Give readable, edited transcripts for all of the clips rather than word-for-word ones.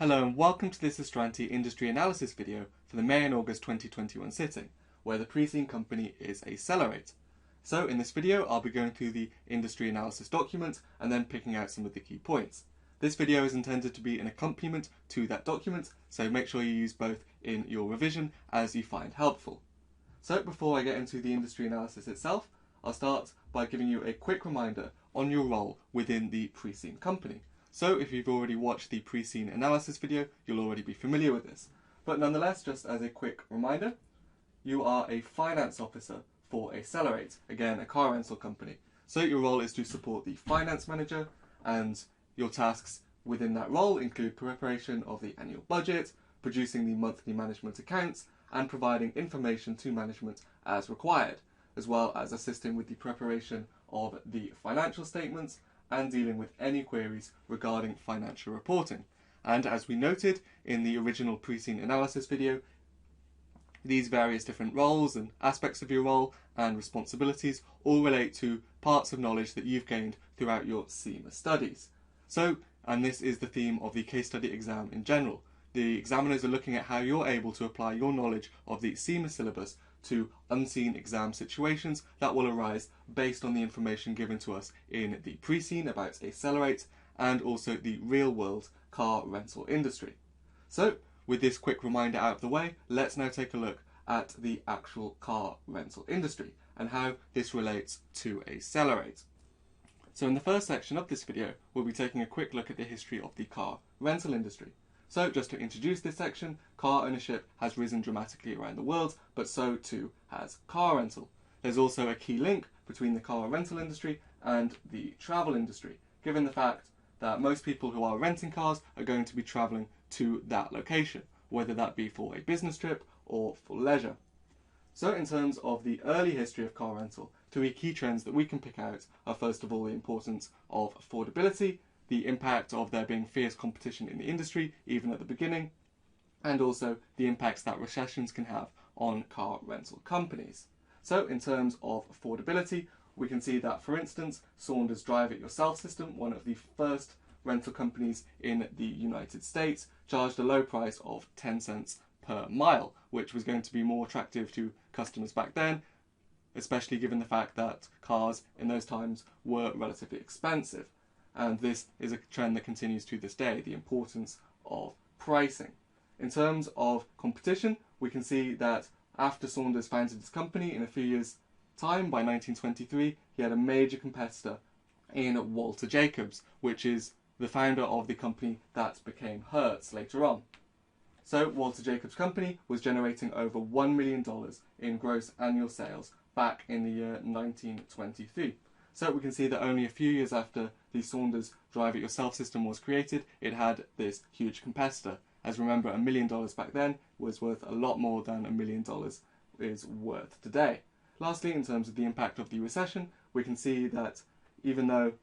Hello and welcome to this Astranti industry analysis video for the May and August 2021 sitting, where the pre-seen company is Acellerate. So in this video I'll be going through the industry analysis document and then picking out some of the key points. This video is intended to be an accompaniment to that document, so make sure you use both in your revision as you find helpful. So before I get into the industry analysis itself, I'll start by giving you a quick reminder on your role within the pre-seen company. So if you've already watched the pre-seen analysis video, you'll already be familiar with this. But nonetheless, just as a quick reminder, you are a finance officer for Acellerate, again a car rental company. So your role is to support the finance manager, and your tasks within that role include preparation of the annual budget, producing the monthly management accounts, and providing information to management as required, as well as assisting with the preparation of the financial statements and dealing with any queries regarding financial reporting. And as we noted in the original pre-seen analysis video, these various different roles and aspects of your role and responsibilities all relate to parts of knowledge that you've gained throughout your CIMA studies. So, and this is the theme of the case study exam in general. The examiners are looking at how you're able to apply your knowledge of the CIMA syllabus to unseen exam situations that will arise based on the information given to us in the pre-seen about Acellerate and also the real-world car rental industry. So, with this quick reminder out of the way, let's now take a look at the actual car rental industry and how this relates to Acellerate. So in the first section of this video, we'll be taking a quick look at the history of the car rental industry. So just to introduce this section, car ownership has risen dramatically around the world, but so too has car rental. There's also a key link between the car rental industry and the travel industry, given the fact that most people who are renting cars are going to be travelling to that location, whether that be for a business trip or for leisure. So in terms of the early history of car rental, three key trends that we can pick out are first of all the importance of affordability, the impact of there being fierce competition in the industry, even at the beginning, and also the impacts that recessions can have on car rental companies. So in terms of affordability, we can see that, for instance, Saunders Drive It Yourself system, one of the first rental companies in the United States, charged a low price of 10 cents per mile, which was going to be more attractive to customers back then, especially given the fact that cars in those times were relatively expensive. And this is a trend that continues to this day, the importance of pricing. In terms of competition, we can see that after Saunders founded his company in a few years' time, by 1923, he had a major competitor in Walter Jacobs, which is the founder of the company that became Hertz later on. So Walter Jacobs' company was generating over $1 million in gross annual sales back in the year 1923. So we can see that only a few years after the Saunders Drive It Yourself system was created, it had this huge competitor. As remember, $1 million back then was worth a lot more than $1 million is worth today. Lastly, in terms of the impact of the recession, we can see that even though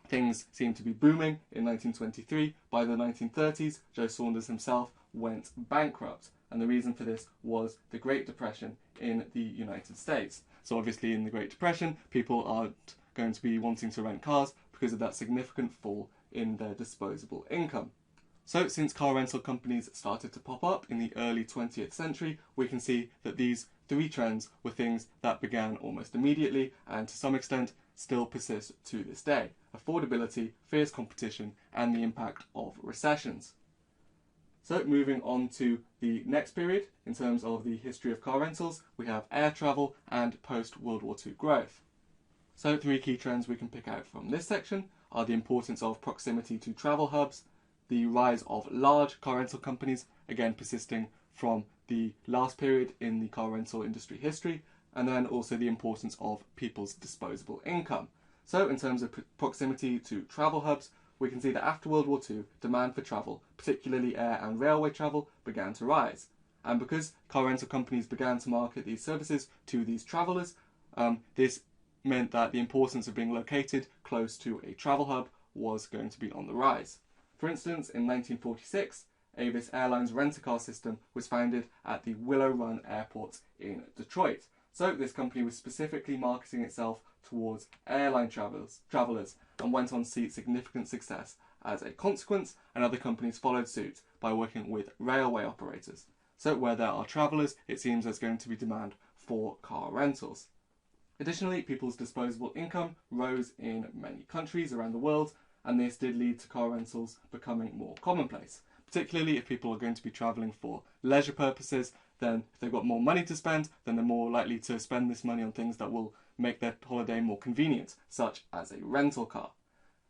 things seemed to be booming in 1923, by the 1930s, Joe Saunders himself went bankrupt. And the reason for this was the Great Depression in the United States. So obviously in the Great Depression, people aren't going to be wanting to rent cars because of that significant fall in their disposable income. So since car rental companies started to pop up in the early 20th century, we can see that these three trends were things that began almost immediately and to some extent still persist to this day: affordability, fierce competition, and the impact of recessions. So moving on to the next period, in terms of the history of car rentals, we have air travel and post-World War II growth. So three key trends we can pick out from this section are the importance of proximity to travel hubs, the rise of large car rental companies, again persisting from the last period in the car rental industry history, and then also the importance of people's disposable income. So in terms of proximity to travel hubs, we can see that after World War II, demand for travel, particularly air and railway travel, began to rise. And because car rental companies began to market these services to these travellers, this meant that the importance of being located close to a travel hub was going to be on the rise. For instance, in 1946, Avis Airlines rent-a-car system was founded at the Willow Run Airport in Detroit. So this company was specifically marketing itself towards airline travellers and went on to see significant success as a consequence, and other companies followed suit by working with railway operators. So where there are travellers, it seems there's going to be demand for car rentals. Additionally, people's disposable income rose in many countries around the world, and this did lead to car rentals becoming more commonplace. Particularly if people are going to be travelling for leisure purposes, then if they've got more money to spend, then they're more likely to spend this money on things that will make their holiday more convenient, such as a rental car.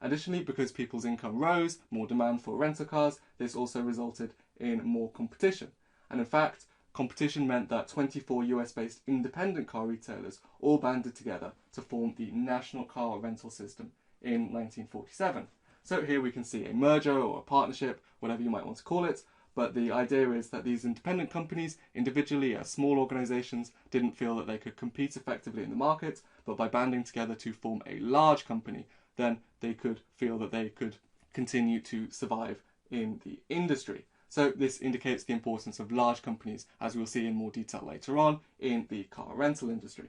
Additionally, because people's income rose, more demand for rental cars, this also resulted in more competition. And in fact, competition meant that 24 US-based independent car retailers all banded together to form the National Car Rental System in 1947. So here we can see a merger or a partnership, whatever you might want to call it, but the idea is that these independent companies, individually as small organisations, didn't feel that they could compete effectively in the market, but by banding together to form a large company, then they could feel that they could continue to survive in the industry. So this indicates the importance of large companies, as we'll see in more detail later on in the car rental industry.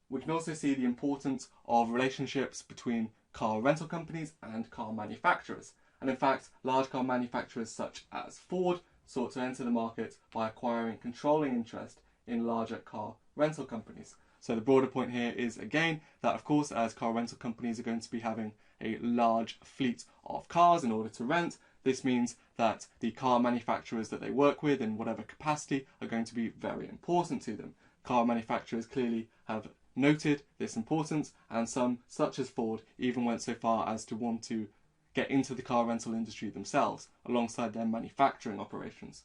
We can also see the importance of relationships between car rental companies and car manufacturers. And in fact, large car manufacturers such as Ford sought to enter the market by acquiring controlling interest in larger car rental companies. So the broader point here is, again, that of course, as car rental companies are going to be having a large fleet of cars in order to rent, this means that the car manufacturers that they work with in whatever capacity are going to be very important to them. Car manufacturers clearly have noted this importance, and some, such as Ford, even went so far as to want to get into the car rental industry themselves, alongside their manufacturing operations.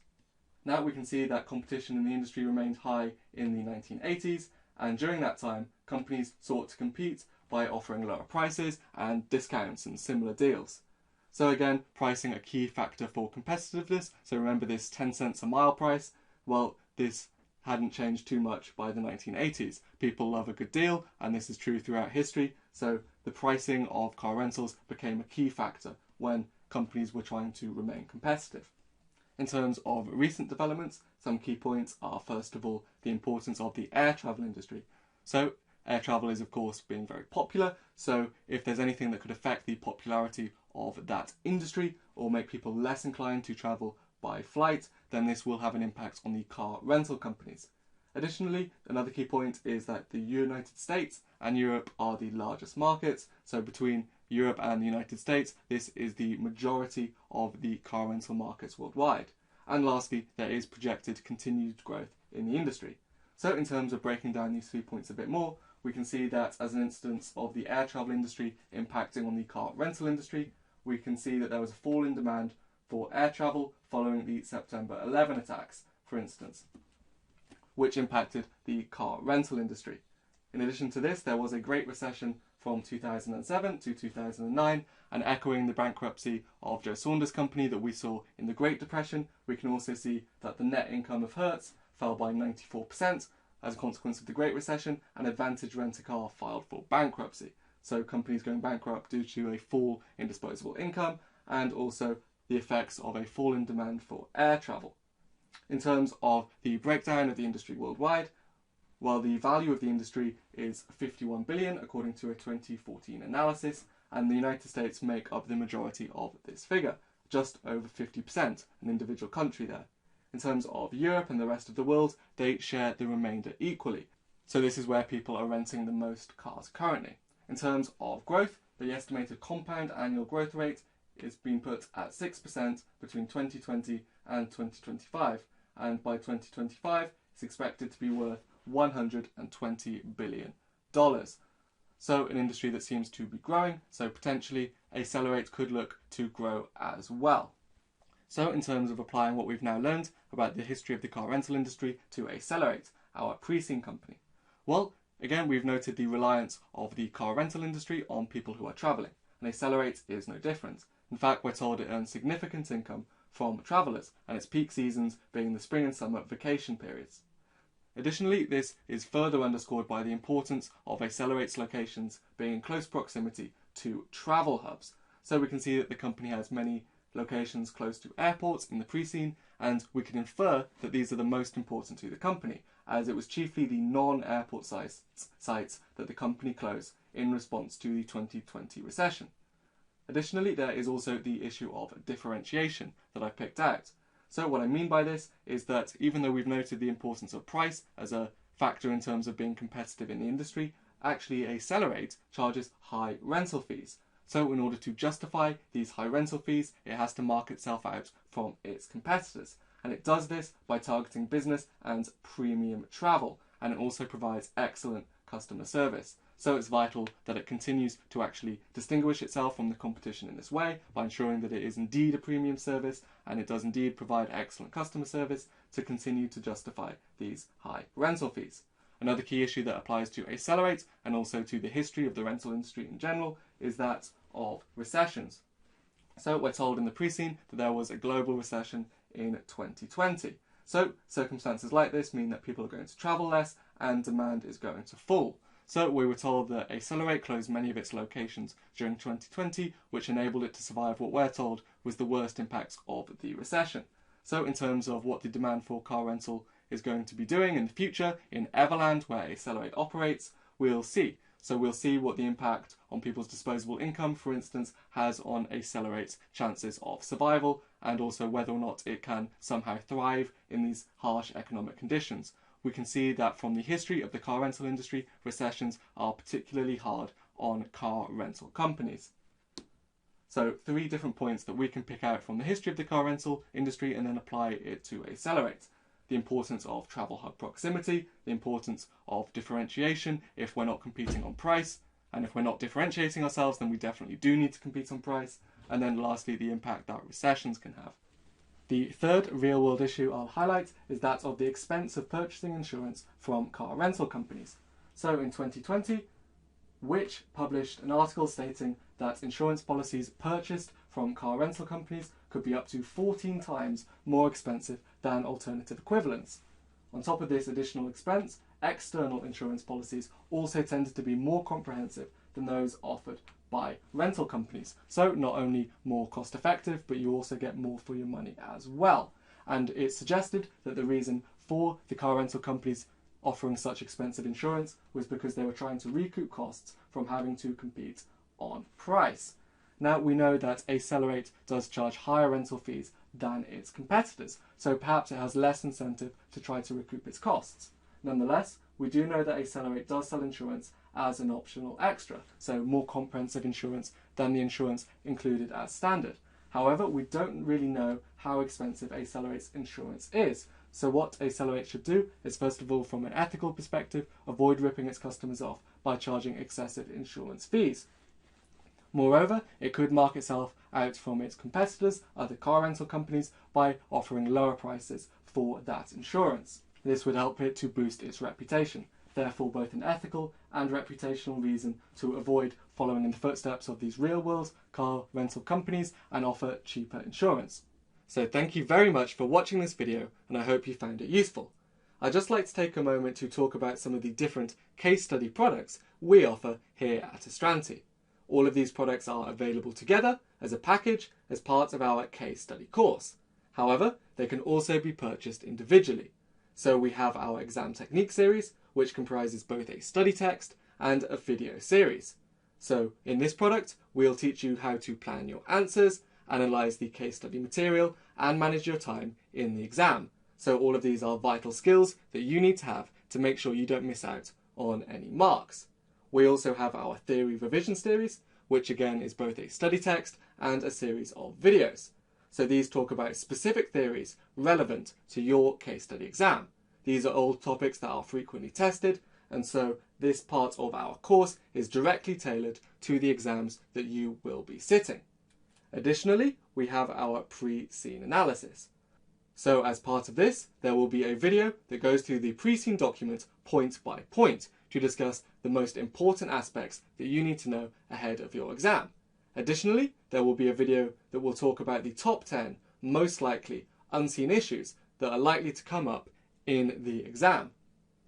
Now we can see that competition in the industry remained high in the 1980s, and during that time, companies sought to compete by offering lower prices and discounts and similar deals. So again, pricing a key factor for competitiveness. So remember this 10 cents a mile price? Well, this hadn't changed too much by the 1980s. People love a good deal, and this is true throughout history. So the pricing of car rentals became a key factor when companies were trying to remain competitive. In terms of recent developments, some key points are, first of all, the importance of the air travel industry. So air travel is, of course, being very popular. So if there's anything that could affect the popularity of that industry or make people less inclined to travel by flight, then this will have an impact on the car rental companies. Additionally, another key point is that the United States and Europe are the largest markets. So between Europe and the United States, this is the majority of the car rental markets worldwide. And lastly, there is projected continued growth in the industry. So in terms of breaking down these 3 points a bit more, we can see that as an instance of the air travel industry impacting on the car rental industry, we can see that there was a fall in demand for air travel following the September 11 attacks, for instance, which impacted the car rental industry. In addition to this, there was a Great Recession from 2007 to 2009, and echoing the bankruptcy of Joe Saunders' company that we saw in the Great Depression, we can also see that the net income of Hertz fell by 94% as a consequence of the Great Recession, and Advantage Rent-A-Car filed for bankruptcy. So companies going bankrupt due to a fall in disposable income, and also the effects of a fall in demand for air travel. In terms of the breakdown of the industry worldwide, while the value of the industry is 51 billion according to a 2014 analysis, and the United States make up the majority of this figure, just over 50%, an individual country there. In terms of Europe and the rest of the world, they share the remainder equally. So this is where people are renting the most cars currently. In terms of growth, the estimated compound annual growth rate is being put at 6% between 2020 and 2025, and by 2025 it's expected to be worth $120 billion. So an industry that seems to be growing, so potentially Acellerate could look to grow as well. So in terms of applying what we've now learned about the history of the car rental industry to Acellerate, our pre-scene company. Well, again, we've noted the reliance of the car rental industry on people who are travelling, and Acellerate is no different. In fact, we're told it earns significant income from travellers, and its peak seasons being the spring and summer vacation periods. Additionally, this is further underscored by the importance of Accelerate's locations being in close proximity to travel hubs. So we can see that the company has many locations close to airports in the pre-scene, and we can infer that these are the most important to the company, as it was chiefly the non-airport sites that the company closed in response to the 2020 recession. Additionally, there is also the issue of differentiation that I've picked out. So what I mean by this is that even though we've noted the importance of price as a factor in terms of being competitive in the industry, actually Acellerate charges high rental fees. So in order to justify these high rental fees, it has to mark itself out from its competitors. And it does this by targeting business and premium travel. And it also provides excellent customer service. So it's vital that it continues to actually distinguish itself from the competition in this way by ensuring that it is indeed a premium service and it does indeed provide excellent customer service to continue to justify these high rental fees. Another key issue that applies to Acellerate and also to the history of the rental industry in general is that of recessions. So we're told in the pre-scene that there was a global recession in 2020. So circumstances like this mean that people are going to travel less and demand is going to fall. So we were told that Acellerate closed many of its locations during 2020, which enabled it to survive what we're told was the worst impacts of the recession. So in terms of what the demand for car rental is going to be doing in the future in Everland, where Acellerate operates, we'll see. So we'll see what the impact on people's disposable income, for instance, has on Accelerate's chances of survival, and also whether or not it can somehow thrive in these harsh economic conditions. We can see that from the history of the car rental industry, recessions are particularly hard on car rental companies. So 3 different points that we can pick out from the history of the car rental industry and then apply it to Acellerate. The importance of travel hub proximity, the importance of differentiation if we're not competing on price, and if we're not differentiating ourselves then we definitely do need to compete on price, and then lastly the impact that recessions can have. The third real-world issue I'll highlight is that of the expense of purchasing insurance from car rental companies. So in 2020, Which published an article stating that insurance policies purchased from car rental companies could be up to 14 times more expensive than alternative equivalents. On top of this additional expense, external insurance policies also tended to be more comprehensive than those offered by rental companies. So not only more cost effective, but you also get more for your money as well. And it suggested that the reason for the car rental companies offering such expensive insurance was because they were trying to recoup costs from having to compete on price. Now we know that Acellerate does charge higher rental fees than its competitors, so perhaps it has less incentive to try to recoup its costs. Nonetheless, we do know that Acellerate does sell insurance as an optional extra, so more comprehensive insurance than the insurance included as standard. However, we don't really know how expensive Acelerate's insurance is. So what Acellerate should do is, first of all, from an ethical perspective, avoid ripping its customers off by charging excessive insurance fees. Moreover, it could mark itself out from its competitors, other car rental companies, by offering lower prices for that insurance. This would help it to boost its reputation. Therefore, both an ethical and reputational reason to avoid following in the footsteps of these real-world car rental companies and offer cheaper insurance. So thank you very much for watching this video, and I hope you found it useful. I'd just like to take a moment to talk about some of the different case study products we offer here at Astranti. All of these products are available together as a package as part of our case study course. However, they can also be purchased individually. So we have our exam technique series, which comprises both a study text and a video series. So in this product, we'll teach you how to plan your answers, analyse the case study material, and manage your time in the exam. So all of these are vital skills that you need to have to make sure you don't miss out on any marks. We also have our theory revision series, which again is both a study text and a series of videos. So these talk about specific theories relevant to your case study exam. These are all topics that are frequently tested, and so this part of our course is directly tailored to the exams that you will be sitting. Additionally, we have our pre-scene analysis. So as part of this, there will be a video that goes through the pre-scene document point by point to discuss the most important aspects that you need to know ahead of your exam. Additionally, there will be a video that will talk about the top 10 most likely unseen issues that are likely to come up in the exam.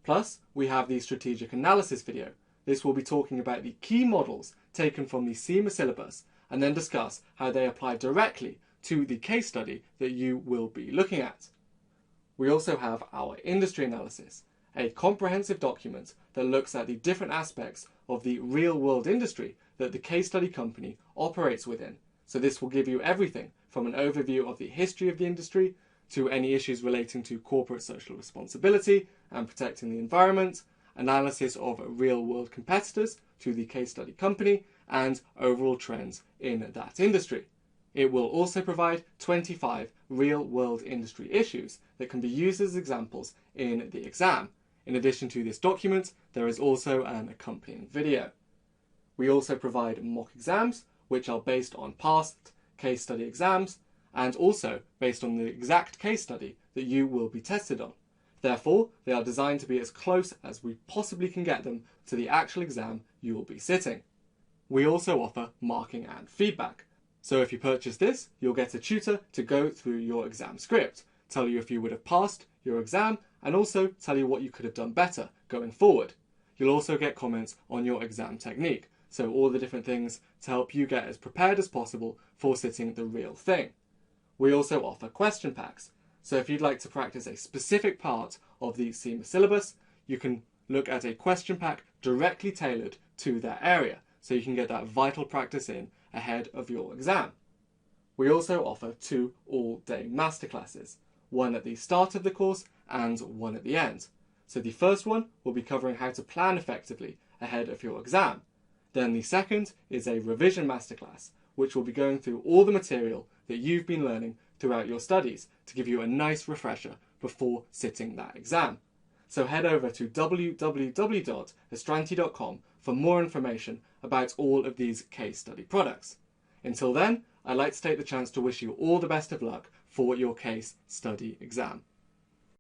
Plus, we have the strategic analysis video. This will be talking about the key models taken from the CIMA syllabus and then discuss how they apply directly to the case study that you will be looking at. We also have our industry analysis, a comprehensive document that looks at the different aspects of the real-world industry that the case study company operates within. So this will give you everything from an overview of the history of the industry to any issues relating to corporate social responsibility and protecting the environment, analysis of real-world competitors to the case study company, and overall trends in that industry. It will also provide 25 real-world industry issues that can be used as examples in the exam. In addition to this document, there is also an accompanying video. We also provide mock exams, which are based on past case study exams, and also based on the exact case study that you will be tested on. Therefore, they are designed to be as close as we possibly can get them to the actual exam you will be sitting. We also offer marking and feedback. So if you purchase this, you'll get a tutor to go through your exam script, tell you if you would have passed your exam, and also tell you what you could have done better going forward. You'll also get comments on your exam technique, so all the different things to help you get as prepared as possible for sitting the real thing. We also offer question packs. So if you'd like to practice a specific part of the CIMA syllabus, you can look at a question pack directly tailored to that area, so you can get that vital practice in ahead of your exam. We also offer 2 all-day masterclasses, one at the start of the course and one at the end. So the first one will be covering how to plan effectively ahead of your exam. Then the second is a revision masterclass, which will be going through all the material that you've been learning throughout your studies to give you a nice refresher before sitting that exam. So head over to www.astranti.com for more information about all of these case study products. Until then, I'd like to take the chance to wish you all the best of luck for your case study exam.